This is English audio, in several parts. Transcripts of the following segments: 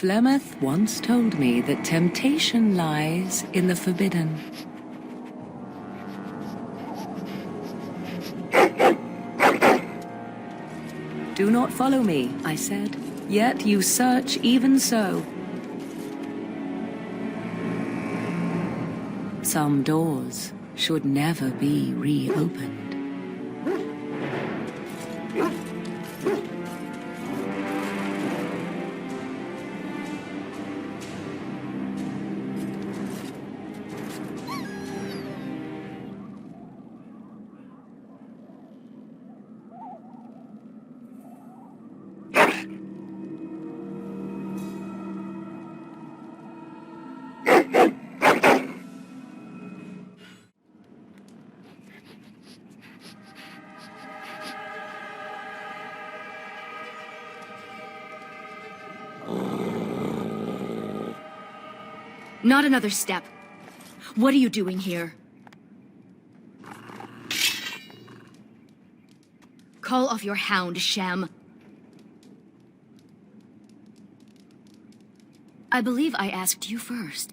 Flemeth once told me that temptation lies in the forbidden. Do not follow me, I said, yet you search even so. Some doors should never be reopened. Not another step. What are you doing here? Call off your hound, Shem. I believe I asked you first.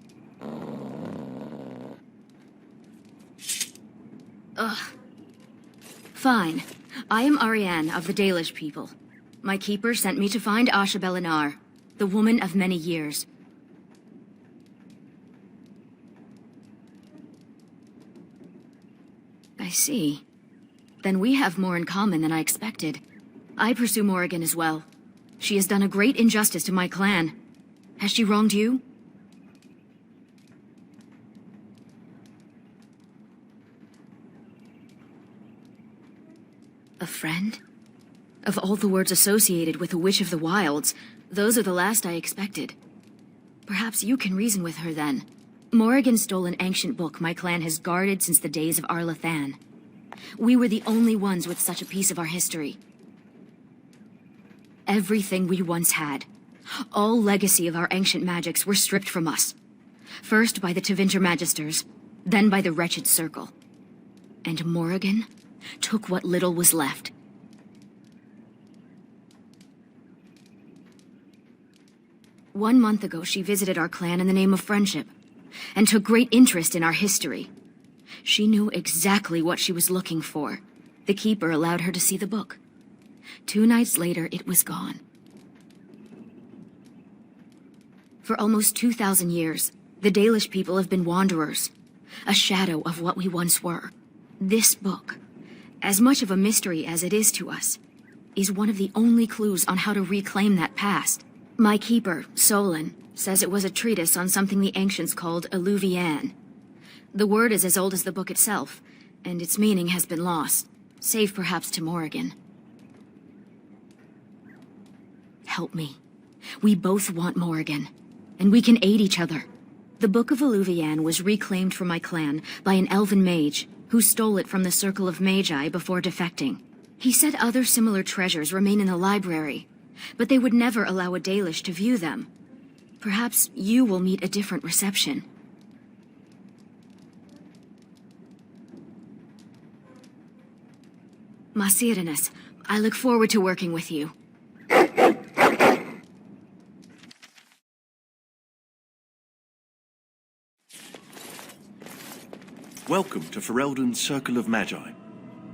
Ugh. Fine. I am Ariane of the Dalish people. My keeper sent me to find Asha Belinar, the woman of many years. I see. Then we have more in common than I expected. I pursue Morrigan as well. She has done a great injustice to my clan. Has she wronged you? A friend? Of all the words associated with a witch of the wilds, those are the last I expected. Perhaps you can reason with her then. Morrigan stole an ancient book my clan has guarded since the days of Arlathan. We were the only ones with such a piece of our history. Everything we once had, all legacy of our ancient magics, were stripped from us. First by the Tevinter Magisters, then by the Wretched Circle. And Morrigan took what little was left. One month ago, she visited our clan in the name of friendship, and took great interest in our history. She knew exactly what she was looking for. The Keeper allowed her to see the book. 2 nights later, it was gone. For almost 2,000 years, the Dalish people have been wanderers, a shadow of what we once were. This book, as much of a mystery as it is to us, is one of the only clues on how to reclaim that past. My keeper, Solon, says it was a treatise on something the ancients called Alluvian. The word is as old as the book itself, and its meaning has been lost, save perhaps to Morrigan. Help me. We both want Morrigan, and we can aid each other. The Book of Alluvian was reclaimed for my clan by an elven mage who stole it from the Circle of Magi before defecting. He said other similar treasures remain in the library, but they would never allow a Dalish to view them. Perhaps you will meet a different reception. Masirinus, I look forward to working with you. Welcome to Ferelden's Circle of Magi.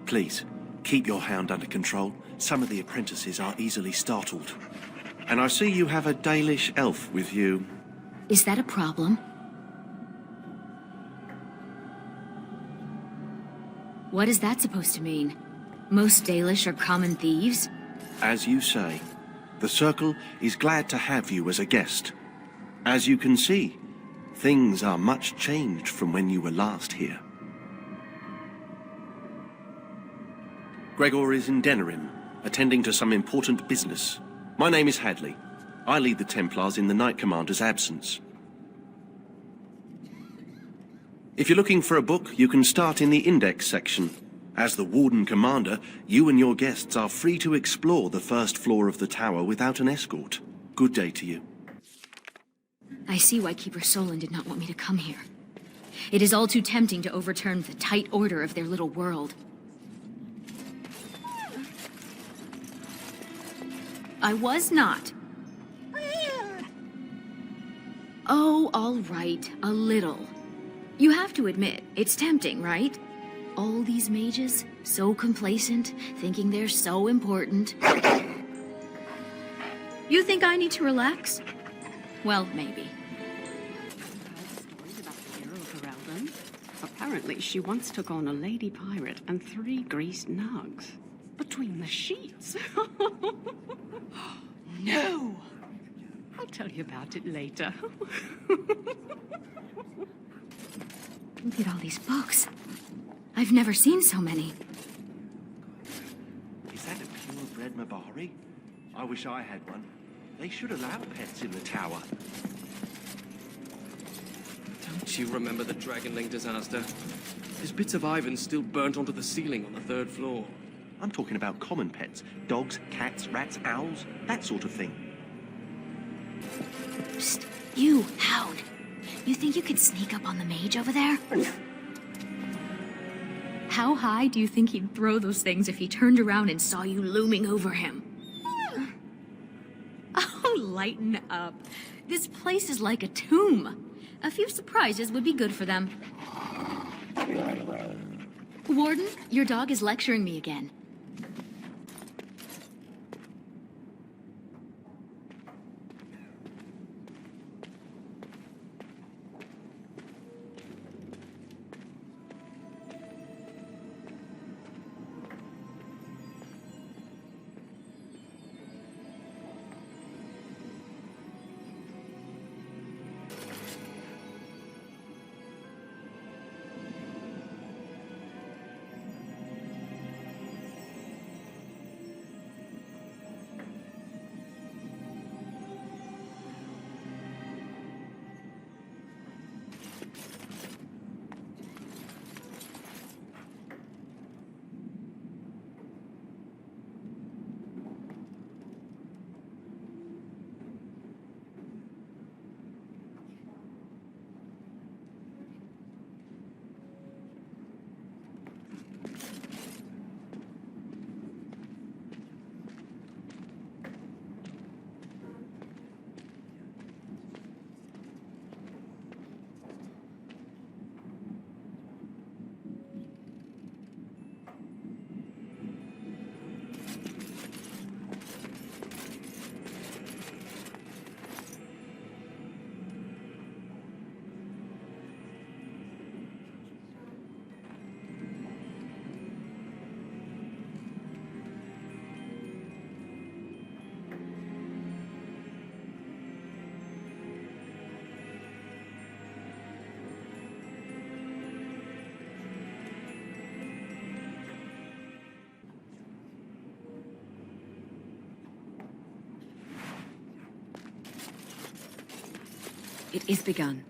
Please, keep your hound under control. Some of the apprentices are easily startled. And I see you have a Dalish elf with you. Is that a problem? What is that supposed to mean? Most Dalish are common thieves? As you say, the Circle is glad to have you as a guest. As you can see, things are much changed from when you were last here. Gregor is in Denerim, attending to some important business. My name is Hadley. I lead the Templars in the Knight Commander's absence. If you're looking for a book, you can start in the Index section. As the Warden Commander, you and your guests are free to explore the first floor of the tower without an escort. Good day to you. I see why Keeper Solon did not want me to come here. It is all too tempting to overturn the tight order of their little world. I was not. Oh, all right, a little. You have to admit, it's tempting, right? All these mages, so complacent, thinking they're so important. You think I need to relax? Well, maybe. Stories about the hero of Heraldon. Apparently, she once took on a lady pirate and 3 greased nugs. Between the sheets. No! I'll tell you about it later. Look at all these books. I've never seen so many. Is that a purebred Mabari? I wish I had one. They should allow pets in the tower. Don't you remember the Dragonling disaster? There's bits of Ivan still burnt onto the ceiling on the 3rd floor. I'm talking about common pets. Dogs, cats, rats, owls, that sort of thing. Psst, you, Hound. You think you could sneak up on the mage over there? How high do you think he'd throw those things if he turned around and saw you looming over him? Oh, lighten up. This place is like a tomb. A few surprises would be good for them. Warden, your dog is lecturing me again. It is begun.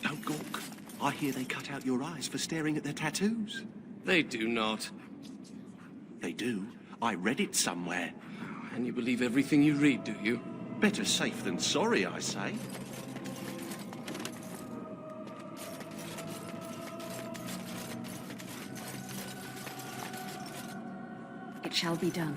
Don't gawk. I hear they cut out your eyes for staring at their tattoos. They do not. They do. I read it somewhere. And you believe everything you read, do you? Better safe than sorry, I say. It shall be done.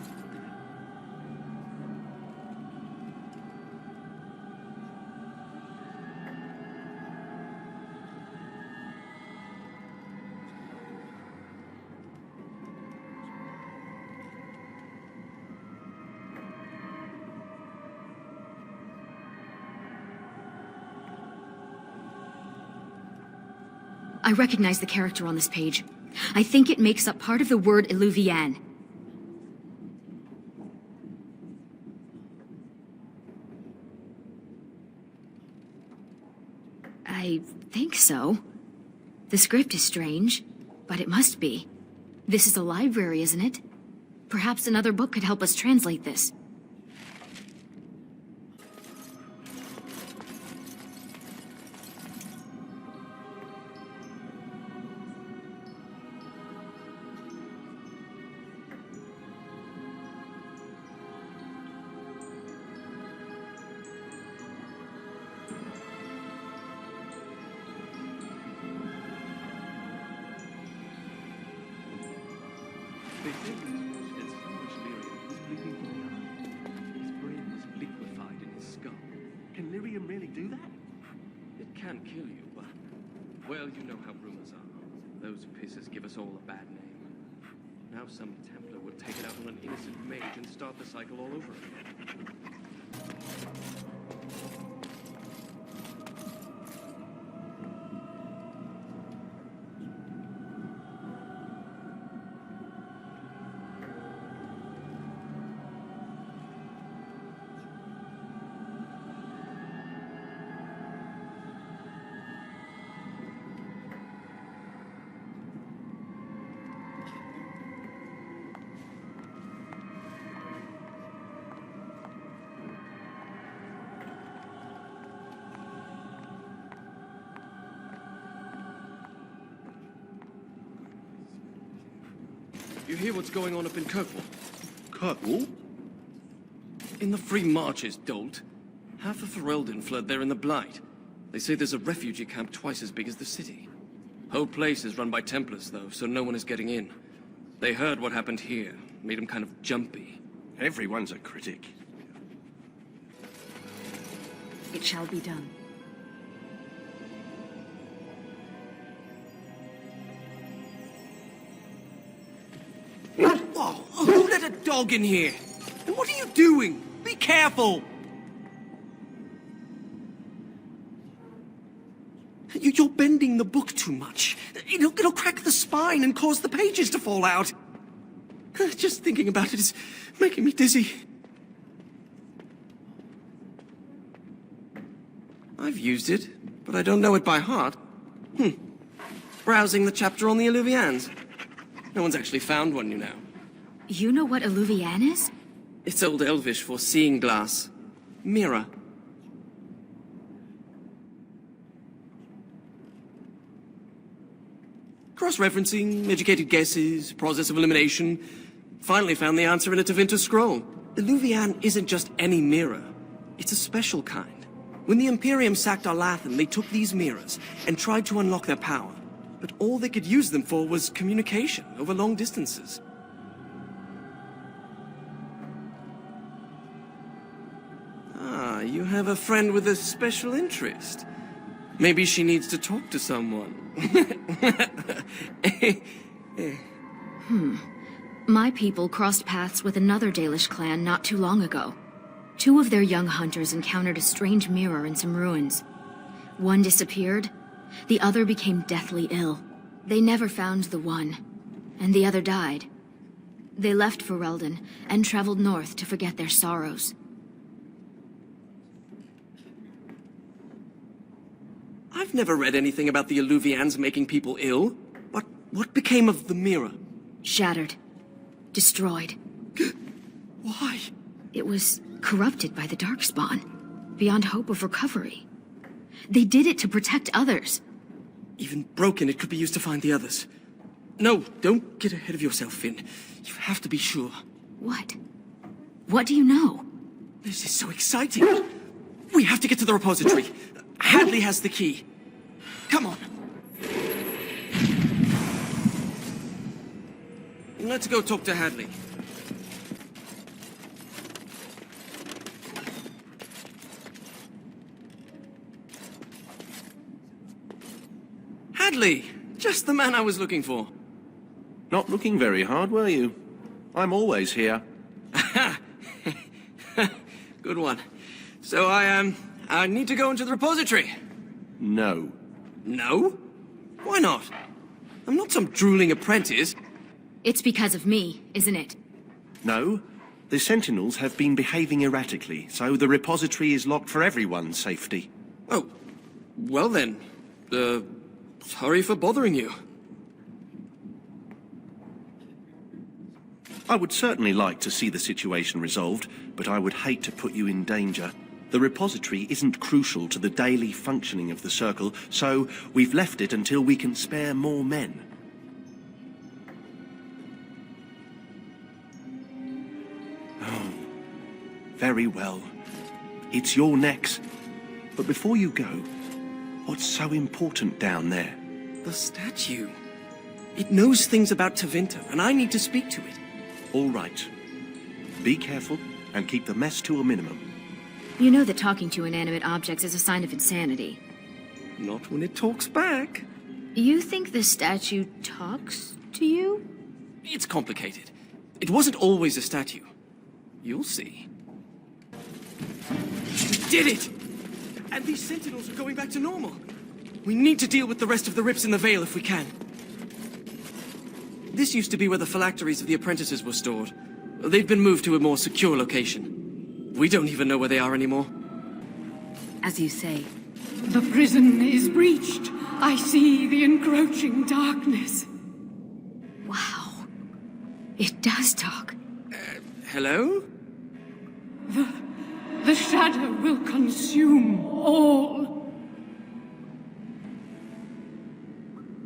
I recognize the character on this page. I think it makes up part of the word Illuvian. I think so. The script is strange, but it must be. This is a library, isn't it? Perhaps another book could help us translate this. They think that so much lyrium was bleeding from the eye. His brain was liquefied in his skull. Can lyrium really do that? It can kill you, but... Well, you know how rumors are. Those pissers give us all a bad name. Now some Templar will take it out on an innocent mage and start the cycle all over again. You hear what's going on up in Kirkwall? Kirkwall? In the Free Marches, dolt. Half of Ferelden fled there in the Blight. They say there's a refugee camp twice as big as the city. Whole place is run by Templars, though, so no one is getting in. They heard what happened here, made them kind of jumpy. Everyone's a critic. It shall be done. Oh, who let a dog in here? And what are you doing? Be careful! You're bending the book too much. It'll crack the spine and cause the pages to fall out. Just thinking about it is making me dizzy. I've used it, but I don't know it by heart. Browsing the chapter on the Illuvians. No one's actually found one, you know. You know what Illuvian is? It's Old Elvish for seeing glass. Mirror. Cross-referencing, educated guesses, process of elimination. Finally found the answer in a Tevinter scroll. Illuvian isn't just any mirror. It's a special kind. When the Imperium sacked Arlathan, they took these mirrors and tried to unlock their power. But all they could use them for was communication over long distances. Ah, you have a friend with a special interest. Maybe she needs to talk to someone. My people crossed paths with another Dalish clan not too long ago. Two of their young hunters encountered a strange mirror in some ruins. One disappeared, the other became deathly ill. They never found the one, and the other died. They left Ferelden and traveled north to forget their sorrows. I've never read anything about the Illuvians making people ill. What became of the mirror? Shattered. Destroyed. Why? It was corrupted by the Darkspawn, beyond hope of recovery. They did it to protect others. Even broken, it could be used to find the others. No, don't get ahead of yourself, Finn. You have to be sure. What? What do you know? This is so exciting. We have to get to the repository. Hadley has the key. Come on. Let's go talk to Hadley. Hadley! Just the man I was looking for. Not looking very hard, were you? I'm always here. Good one. So I need to go into the repository. No. No? Why not? I'm not some drooling apprentice. It's because of me, isn't it? No. The Sentinels have been behaving erratically, so the repository is locked for everyone's safety. Oh, well then. Sorry for bothering you. I would certainly like to see the situation resolved, but I would hate to put you in danger. The repository isn't crucial to the daily functioning of the Circle, so we've left it until we can spare more men. Oh, very well. It's your necks. But before you go, what's so important down there? The statue. It knows things about Tevinter, and I need to speak to it. All right. Be careful and keep the mess to a minimum. You know that talking to inanimate objects is a sign of insanity. Not when it talks back. You think the statue talks to you? It's complicated. It wasn't always a statue. You'll see. We did it! And these sentinels are going back to normal. We need to deal with the rest of the rips in the Veil if we can. This used to be where the phylacteries of the apprentices were stored. They've been moved to a more secure location. We don't even know where they are anymore. As you say. The prison is breached. I see the encroaching darkness. Wow. It does talk. Hello? The shadow will consume all.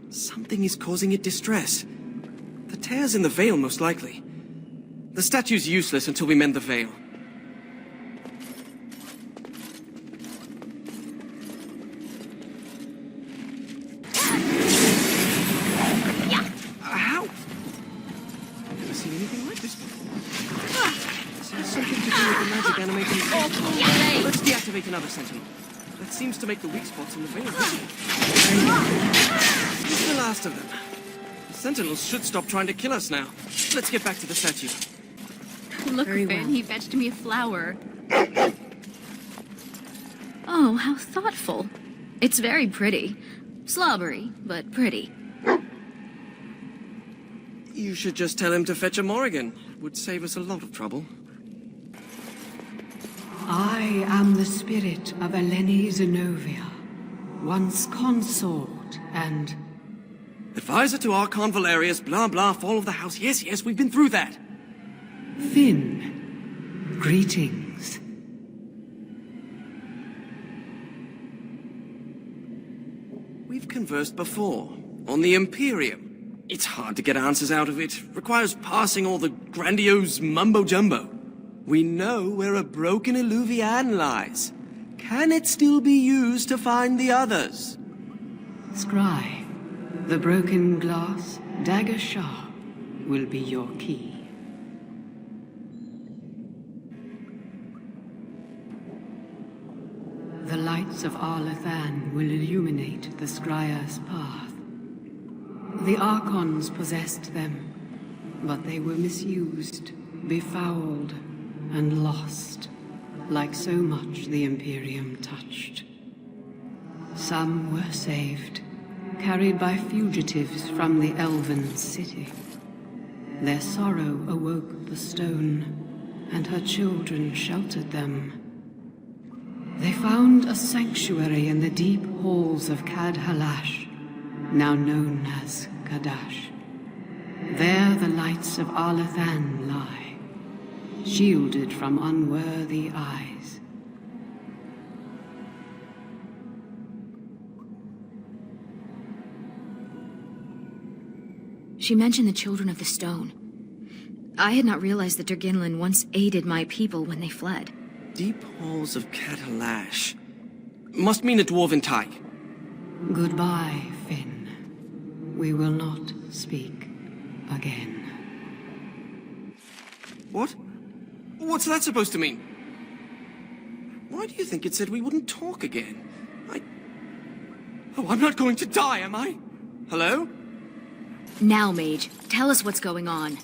Something is causing it distress. The tears in the Veil, most likely. The statue's useless until we mend the Veil. How? I've never seen anything like this before. This has something to do with the magic animating. Let's deactivate another sentinel. That seems to make the weak spots in the Veil visible. This is the last of them. The sentinels should stop trying to kill us now. Let's get back to the statue. Look, Finn, he fetched me a flower. Oh, how thoughtful. It's very pretty. Slobbery, but pretty. You should just tell him to fetch a Morrigan. It would save us a lot of trouble. I am the spirit of Eleni Zenobia, once consort and... Advisor to Archon Valerius, blah blah, fall of the house. Yes, yes, we've been through that. Finn, greetings. We've conversed before, on the Imperium. It's hard to get answers out of it. Requires parsing all the grandiose mumbo-jumbo. We know where a broken Illuvian lies. Can it still be used to find the others? Scry, the broken glass, dagger sharp, will be your key. The lights of Arlathan will illuminate the Scrya's path. The Archons possessed them, but they were misused, befouled, and lost, like so much the Imperium touched. Some were saved, carried by fugitives from the Elven city. Their sorrow awoke the stone, and her children sheltered them. They found a sanctuary in the deep halls of Cad Halash, now known as Kadash. There the lights of Arlathan lie, shielded from unworthy eyes. She mentioned the Children of the Stone. I had not realized that Durginlin once aided my people when they fled. Deep halls of Cad Halash. Must mean a dwarven tie. Goodbye, Finn. We will not speak again. What? What's that supposed to mean? Why do you think it said we wouldn't talk again? Oh, I'm not going to die, am I? Hello? Now, Mage, tell us what's going on.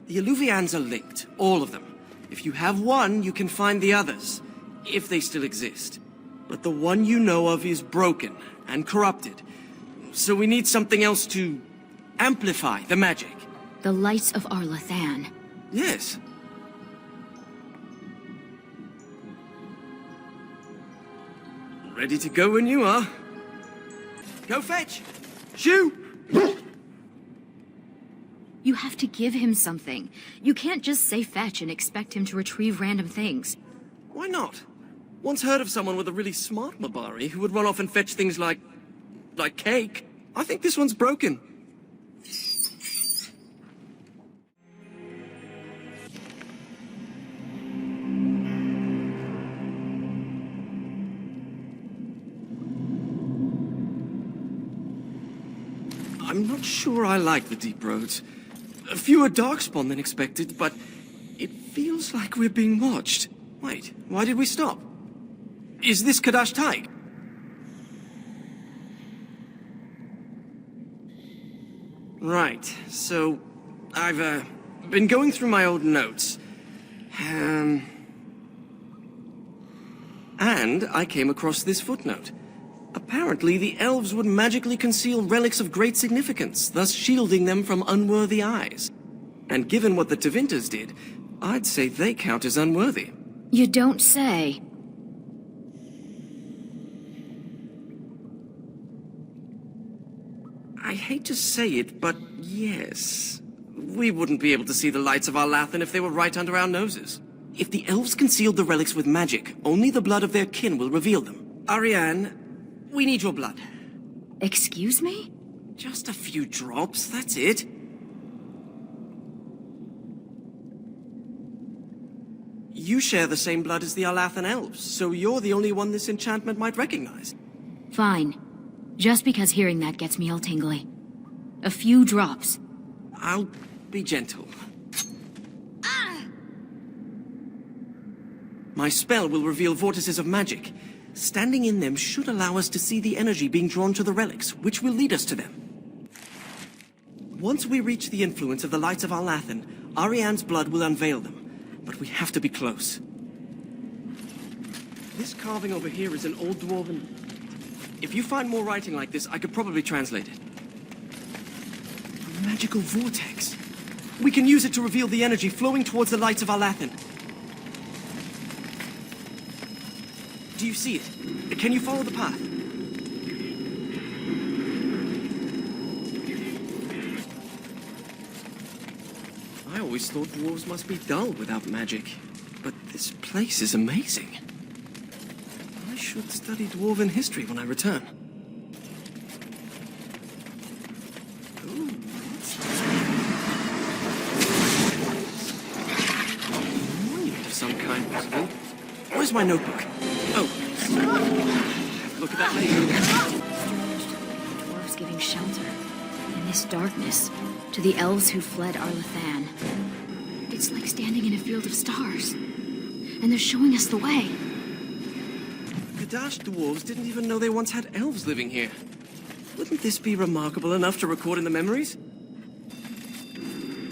The Illuvians are linked, all of them. If you have one, you can find the others, if they still exist. But the one you know of is broken and corrupted. So we need something else to amplify the magic. The lights of Arlathan. Yes. Ready to go when you are. Go fetch! Shoo! You have to give him something. You can't just say fetch and expect him to retrieve random things. Why not? Once heard of someone with a really smart Mabari who would run off and fetch things like cake. I think this one's broken. I'm not sure I like the deep roads. Fewer darkspawn than expected, but it feels like we're being watched. Wait, why did we stop? Is this Kadash Taig? Right, so I've been going through my old notes. And I came across this footnote. Apparently, the elves would magically conceal relics of great significance, thus shielding them from unworthy eyes. And given what the Tevinter did, I'd say they count as unworthy. You don't say. I hate to say it, but yes. We wouldn't be able to see the lights of Arlathan if they were right under our noses. If the elves concealed the relics with magic, only the blood of their kin will reveal them. Ariane, we need your blood. Excuse me? Just a few drops, that's it. You share the same blood as the Arlathan elves, so you're the only one this enchantment might recognize. Fine. Just because hearing that gets me all tingly. A few drops. I'll be gentle. My spell will reveal vortices of magic. Standing in them should allow us to see the energy being drawn to the relics, which will lead us to them. Once we reach the influence of the lights of Arlathan, Ariane's blood will unveil them. But we have to be close. This carving over here is an old dwarven... If you find more writing like this, I could probably translate it. A magical vortex. We can use it to reveal the energy flowing towards the lights of Arlathan. Do you see it? Can you follow the path? I always thought dwarves must be dull without magic. But this place is amazing. I should study dwarven history when I return. Ooh, what's this? Monument of some kind, possibly. Where's my notebook? Oh. Look at that later. Dwarves giving shelter in this darkness to the elves who fled Arlathan. It's like standing in a field of stars. And they're showing us the way. Kadash dwarves didn't even know they once had elves living here. Wouldn't this be remarkable enough to record in the memories?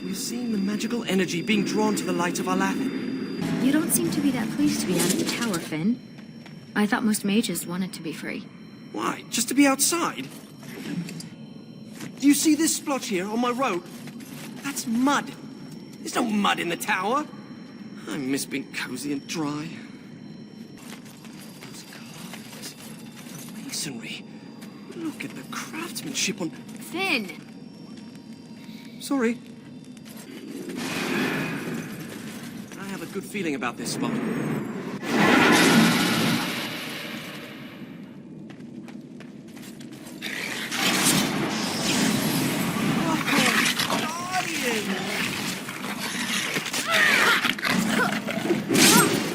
We're seeing the magical energy being drawn to the light of Arlathan. You don't seem to be that pleased to be out of the tower, Finn. I thought most mages wanted to be free. Why? Just to be outside? Do you see this splotch here on my road? That's mud. There's no mud in the tower. I miss being cozy and dry. Those carvings, the masonry. Look at the craftsmanship on... Finn! Sorry. I have a good feeling about this spot.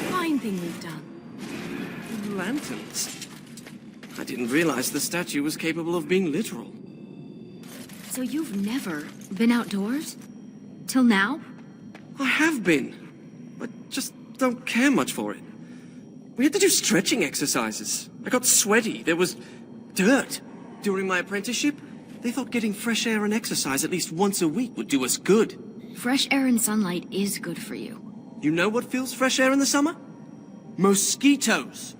Fine thing we've done. Lanterns. I didn't realize the statue was capable of being literal. So you've never been outdoors? Till now? I have been, but just don't care much for it. We had to do stretching exercises. I got sweaty. There was dirt. During my apprenticeship, they thought getting fresh air and exercise at least once a week would do us good. Fresh air and sunlight is good for you. You know what fills fresh air in the summer? Mosquitoes.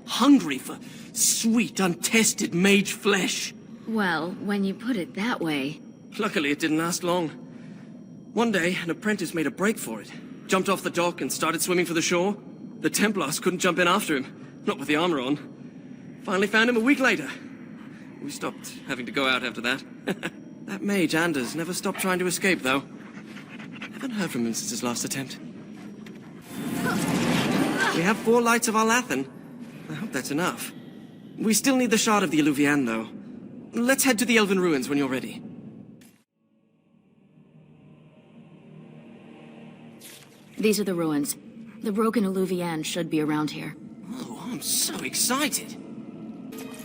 Hungry for sweet, untested mage flesh. Well, when you put it that way... Luckily, it didn't last long. One day, an apprentice made a break for it. Jumped off the dock and started swimming for the shore. The Templars couldn't jump in after him. Not with the armor on. Finally found him a week later. We stopped having to go out after that. That mage, Anders, never stopped trying to escape, though. Haven't heard from him since his last attempt. We have 4 lights of Arlathan. I hope that's enough. We still need the shard of the Eluvian, though. Let's head to the Elven Ruins when you're ready. These are the ruins. The broken Eluvian should be around here. Oh, I'm so excited.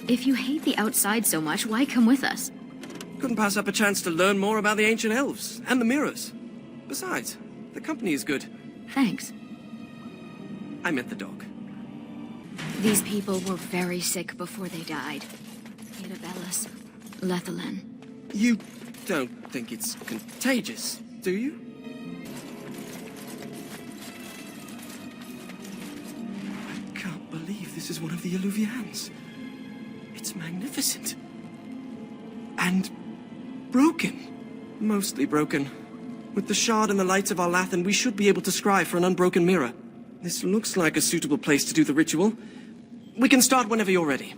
If you hate the outside so much, why come with us? Couldn't pass up a chance to learn more about the ancient elves and the mirrors. Besides, the company is good. Thanks. I meant the dog. These people were very sick before they died. Irabellis, Lethalin. You don't think it's contagious, do you? I can't believe this is one of the Eluvians. It's magnificent. And broken. Mostly broken. With the shard and the lights of Arlathan, we should be able to scry for an unbroken mirror. This looks like a suitable place to do the ritual. We can start whenever you're ready.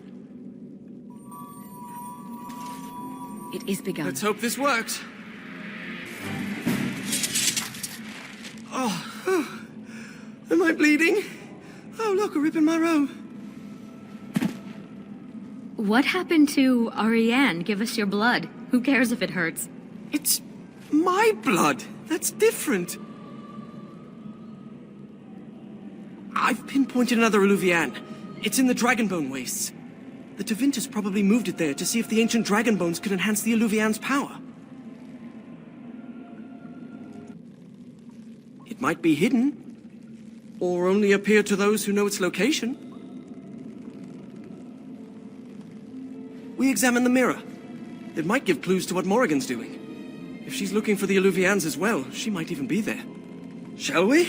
It is begun. Let's hope this works. Oh, am I bleeding? Oh, look, a rip in my robe. What happened to Ariane? Give us your blood. Who cares if it hurts? It's my blood. That's different. I've pinpointed another Eluvian. It's in the Dragonbone wastes. The Tevintus probably moved it there to see if the ancient dragon bones could enhance the Eluvian's power. It might be hidden, or only appear to those who know its location. We examine the mirror. It might give clues to what Morrigan's doing. If she's looking for the Eluvians as well, she might even be there. Shall we?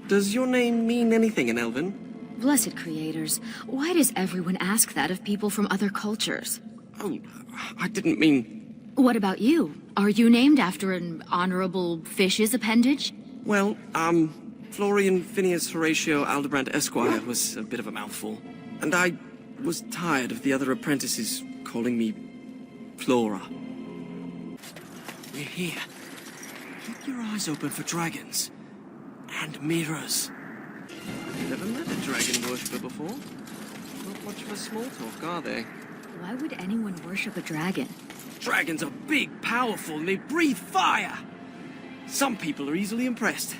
Does your name mean anything in Elven? Blessed creators. Why does everyone ask that of people from other cultures? Oh, I didn't mean... What about you? Are you named after an honorable fish's appendage? Well, Florian Phineas Horatio Aldebrand Esquire was a bit of a mouthful. And I was tired of the other apprentices calling me Flora. We're here. Keep your eyes open for dragons. And mirrors. I've never met a dragon worshipper before. Not much of a small talk, are they? Why would anyone worship a dragon? Dragons are big, powerful, and they breathe fire! Some people are easily impressed.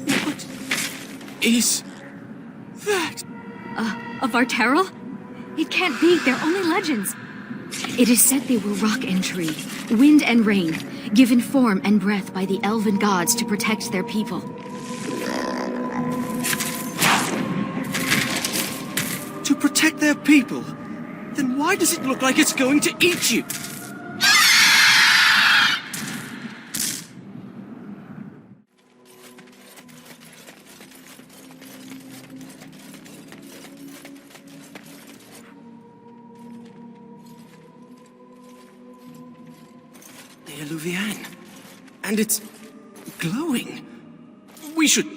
What is that? A Varteril? It can't be, they're only legends. It is said they were rock and tree, wind and rain, given form and breath by the elven gods to protect their people. To protect their people? Then why does it look like it's going to eat you? The Eluvian. And it's glowing. We should...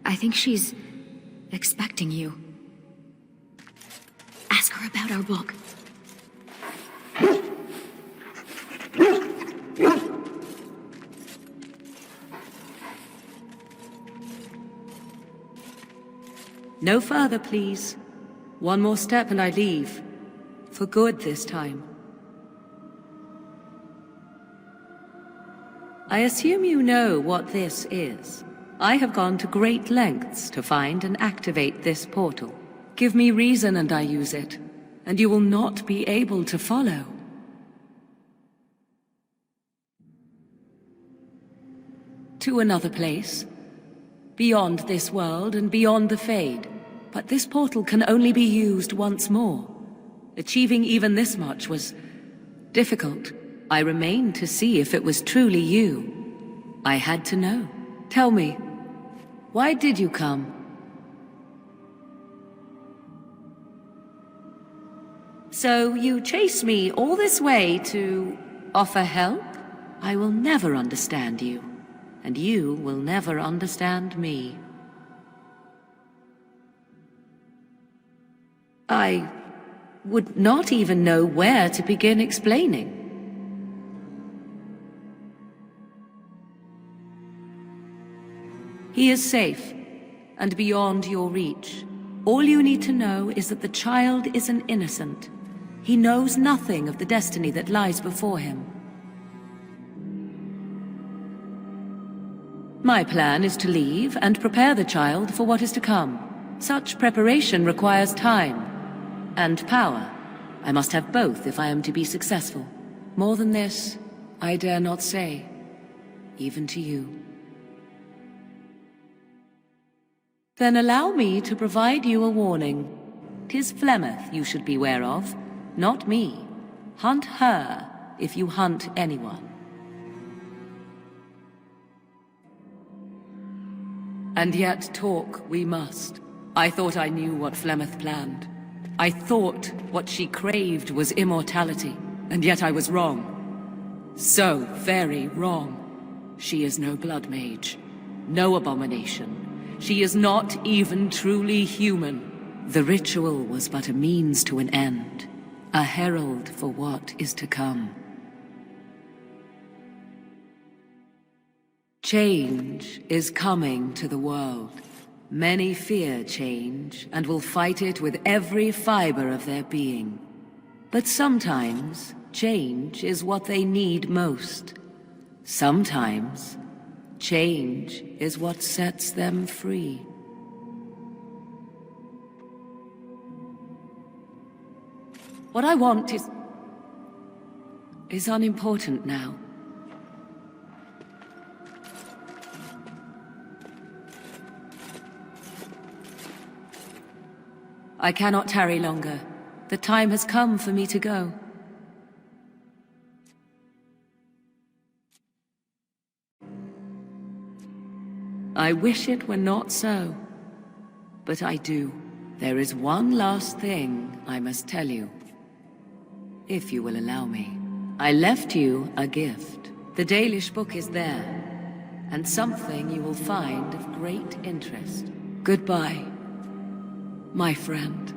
I think she's expecting you. Ask her about our book. No further, please. One more step and I leave. For good this time. I assume you know what this is. I have gone to great lengths to find and activate this portal. Give me reason and I use it, and you will not be able to follow. To another place. Beyond this world and beyond the Fade. But this portal can only be used once more. Achieving even this much was difficult. I remained to see if it was truly you. I had to know. Tell me, Why did you come? So you chase me all this way to offer help? I will never understand you, and you will never understand me. I would not even know where to begin explaining. He is safe, and beyond your reach. All you need to know is that the child is an innocent. He knows nothing of the destiny that lies before him. My plan is to leave and prepare the child for what is to come. Such preparation requires time and power. I must have both if I am to be successful. More than this, I dare not say, even to you. Then allow me to provide you a warning. 'Tis Flemeth you should beware of, not me. Hunt her if you hunt anyone. And yet talk we must. I thought I knew what Flemeth planned. I thought what she craved was immortality, and yet I was wrong. So very wrong. She is no blood mage, no abomination. She is not even truly human. The ritual was but a means to an end, a herald for what is to come. Change is coming to the world. Many fear change and will fight it with every fiber of their being. But sometimes, change is what they need most. Sometimes, change is what sets them free. What I want is unimportant now. I cannot tarry longer. The time has come for me to go. I wish it were not so, but I do. There is one last thing I must tell you, if you will allow me. I left you a gift. The Dalish book is there, and something you will find of great interest. Goodbye, my friend.